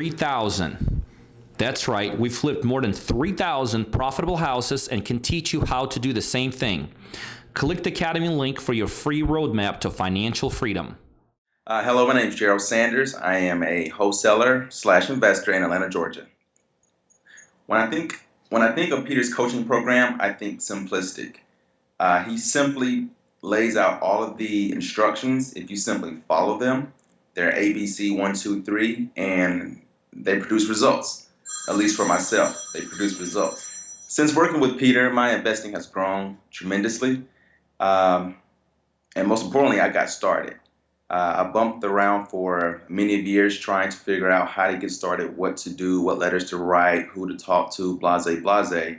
3,000. That's right, we've flipped more than 3,000 profitable houses and can teach you how to do the same thing. Click the Academy link for your free roadmap to financial freedom. Hello, my name is Gerald Sanders. I am a wholesaler / investor in Atlanta, Georgia. When I think of Peter's coaching program, I think simplistic. He simply lays out all of the instructions. If you simply follow them, they're ABC 1, 2, 3, and they produce results. At least for myself, they produce results. Since working with Peter, my investing has grown tremendously. And most importantly, I got started. I bumped around for many years trying to figure out how to get started, what to do, what letters to write, who to talk to, blase, blase.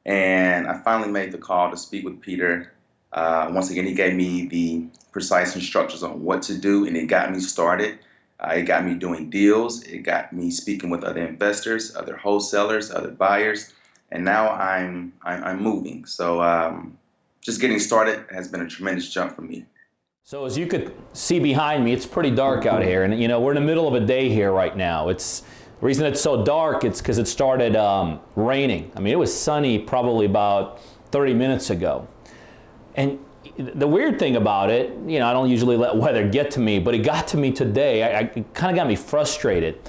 And I finally made the call to speak with Peter. Once again, he gave me the precise instructions on what to do, and it got me started. It got me doing deals. It got me speaking with other investors, other wholesalers, other buyers, and now I'm moving. So just getting started has been a tremendous jump for me. So as you could see behind me, it's pretty dark out here, and we're in the middle of a day here right now. The reason it's so dark, it's because it started raining. I mean, it was sunny probably about 30 minutes ago. And the weird thing about it, I don't usually let weather get to me, but it got to me today. It kind of got me frustrated.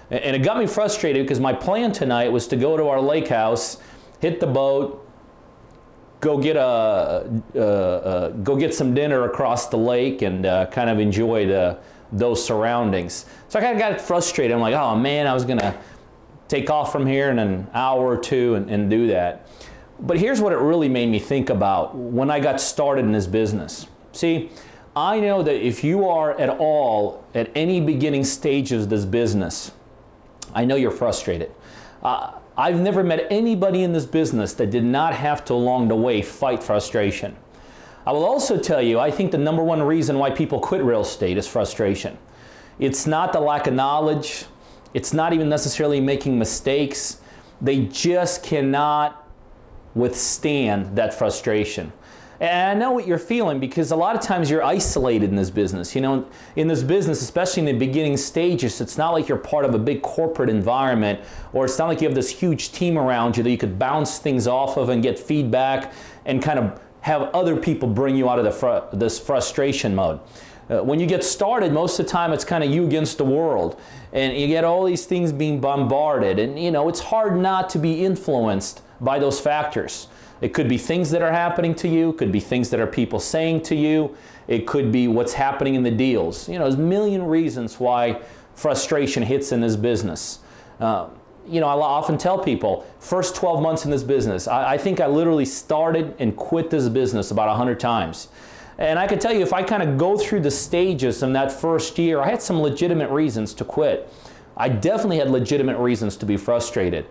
And it got me frustrated because my plan tonight was to go to our lake house, hit the boat, go get some dinner across the lake and kind of enjoy those surroundings. So I kind of got frustrated. I'm like, oh man, I was gonna take off from here in an hour or two and do that. But here's what it really made me think about when I got started in this business. See, I know that if you are at all at any beginning stages of this business, I know you're frustrated. I've never met anybody in this business that did not have to, along the way, fight frustration. I will also tell you, I think the number one reason why people quit real estate is frustration. It's not the lack of knowledge. It's not even necessarily making mistakes. They just cannot withstand that frustration. And I know what you're feeling because a lot of times you're isolated in this business. In this business, especially in the beginning stages, it's not like you're part of a big corporate environment, or it's not like you have this huge team around you that you could bounce things off of and get feedback and kind of have other people bring you out of this frustration mode. When you get started, most of the time it's kind of you against the world, and you get all these things being bombarded, and it's hard not to be influenced by those factors. It could be things that are happening to you, it could be things that are people saying to you, it could be what's happening in the deals. There's a million reasons why frustration hits in this business. I often tell people, first 12 months in this business, I think I literally started and quit this business about 100 times. And I can tell you, if I kind of go through the stages in that first year, I had some legitimate reasons to quit. I definitely had legitimate reasons to be frustrated.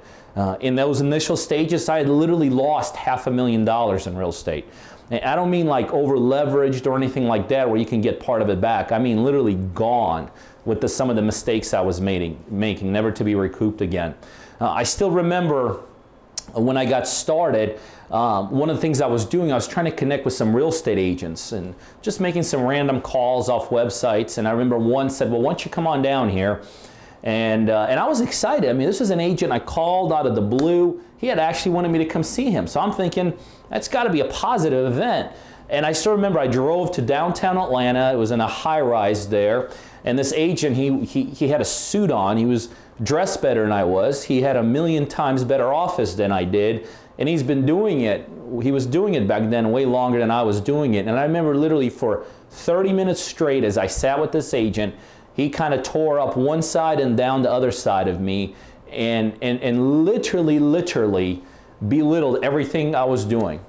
In those initial stages, I had literally lost $500,000 in real estate. And I don't mean like over leveraged or anything like that where you can get part of it back. I mean literally gone with some of the mistakes I was making, never to be recouped again. I still remember when I got started, one of the things I was doing, I was trying to connect with some real estate agents and just making some random calls off websites. And I remember one said, well, why don't you come on down here? And I was excited. I mean, this is an agent I called out of the blue. He had actually wanted me to come see him. So I'm thinking, that's got to be a positive event. And I still remember I drove to downtown Atlanta. It was in a high-rise there. And this agent, he had a suit on. He was dressed better than I was. He had a million times better office than I did. And he's been doing it. He was doing it back then way longer than I was doing it. And I remember literally for 30 minutes straight as I sat with this agent, he kind of tore up one side and down the other side of me and literally belittled everything I was doing.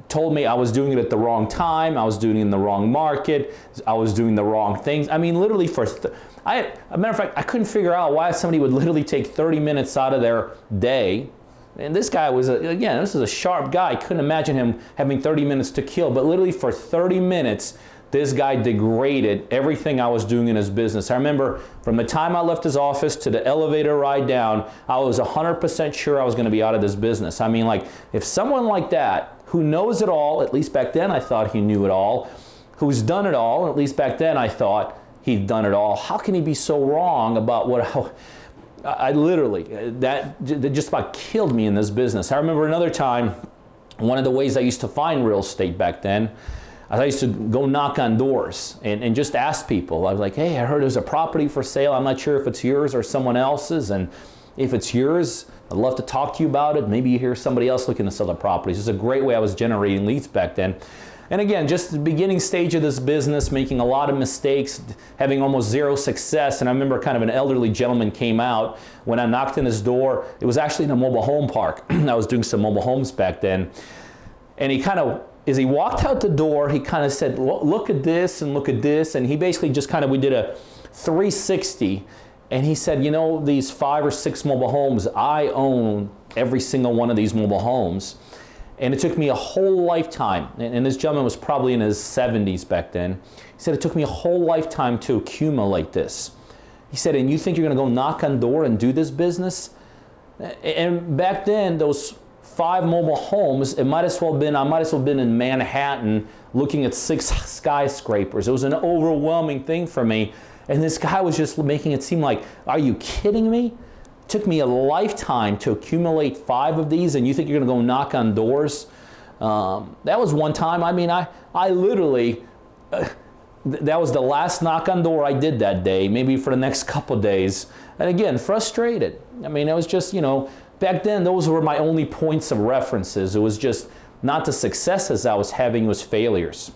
Told me I was doing it at the wrong time, I was doing it in the wrong market, I was doing the wrong things. I mean, literally as a matter of fact, I couldn't figure out why somebody would literally take 30 minutes out of their day. And this guy was, this is a sharp guy. I couldn't imagine him having 30 minutes to kill, but literally for 30 minutes, this guy degraded everything I was doing in his business. I remember from the time I left his office to the elevator ride down, I was 100% sure I was going to be out of this business. I mean, like, if someone like that, who knows it all, at least back then I thought he knew it all, who's done it all, at least back then I thought he'd done it all, how can he be so wrong about what I literally, that just about killed me in this business. I remember another time, one of the ways I used to find real estate back then, I used to go knock on doors and just ask people. I was like, hey, I heard there's a property for sale. I'm not sure if it's yours or someone else's. And if it's yours, I'd love to talk to you about it. Maybe you hear somebody else looking to sell the properties. It's a great way I was generating leads back then. And again, just the beginning stage of this business, making a lot of mistakes, having almost zero success. And I remember kind of an elderly gentleman came out when I knocked on his door. It was actually in a mobile home park. I was doing some mobile homes back then. And he kind of, as he walked out the door, he kind of said, look at this and look at this. And he basically just kind of, we did a 360. And he said, you know, these 5 or 6 mobile homes, I own every single one of these mobile homes. And it took me a whole lifetime, and this gentleman was probably in his 70s back then. He said, it took me a whole lifetime to accumulate this. He said, and you think you're gonna go knock on door and do this business? And back then, those 5 mobile homes, I might as well have been in Manhattan looking at 6 skyscrapers. It was an overwhelming thing for me. And this guy was just making it seem like, are you kidding me? Took me a lifetime to accumulate 5 of these, and you think you're going to go knock on doors? That was one time. I mean, I literally, that was the last knock on door I did that day, maybe for the next couple of days. And again, frustrated. I mean, it was just, you know, back then, those were my only points of references. It was just not the successes I was having, it was failures.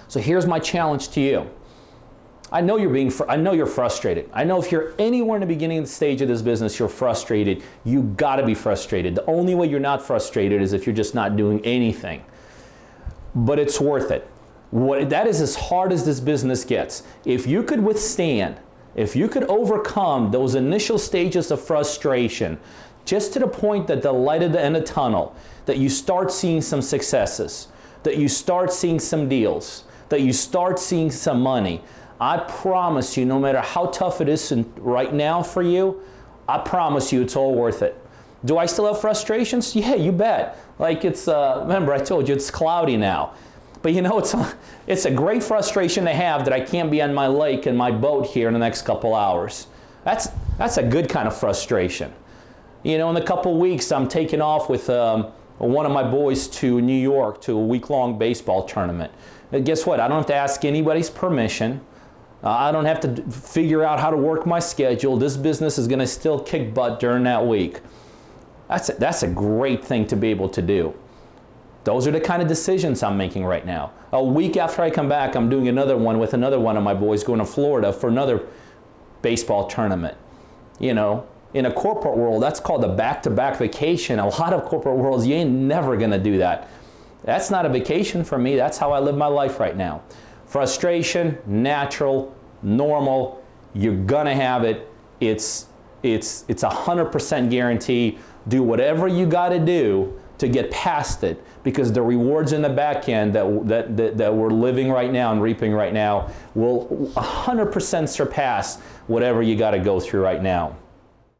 So here's my challenge to you. I know you're frustrated. I know if you're anywhere in the beginning of the stage of this business, you're frustrated. You gotta be frustrated. The only way you're not frustrated is if you're just not doing anything. But it's worth it. That is as hard as this business gets. If you could withstand, if you could overcome those initial stages of frustration, just to the point that the light at the end of the tunnel, that you start seeing some successes, that you start seeing some deals, that you start seeing some money, I promise you, no matter how tough it is right now for you, I promise you it's all worth it. Do I still have frustrations? Yeah, you bet. Like it's, remember I told you it's cloudy now. But you know, it's a great frustration to have that I can't be on my lake and my boat here in the next couple hours. That's a good kind of frustration. You know, in a couple weeks I'm taking off with one of my boys to New York to a week-long baseball tournament. And guess what? I don't have to ask anybody's permission. I don't have to figure out how to work my schedule. This business is going to still kick butt during that week. That's a great thing to be able to do. Those are the kind of decisions I'm making right now. A week after I come back, I'm doing another one with another one of my boys going to Florida for another baseball tournament. You know, in a corporate world, that's called a back-to-back vacation. A lot of corporate worlds, you ain't never going to do that. That's not a vacation for me. That's how I live my life right now. Frustration, natural, normal, you're gonna have it. It's 100% guarantee. Do whatever you gotta do to get past it, because the rewards in the back end that we're living right now and reaping right now will 100% surpass whatever you gotta go through right now.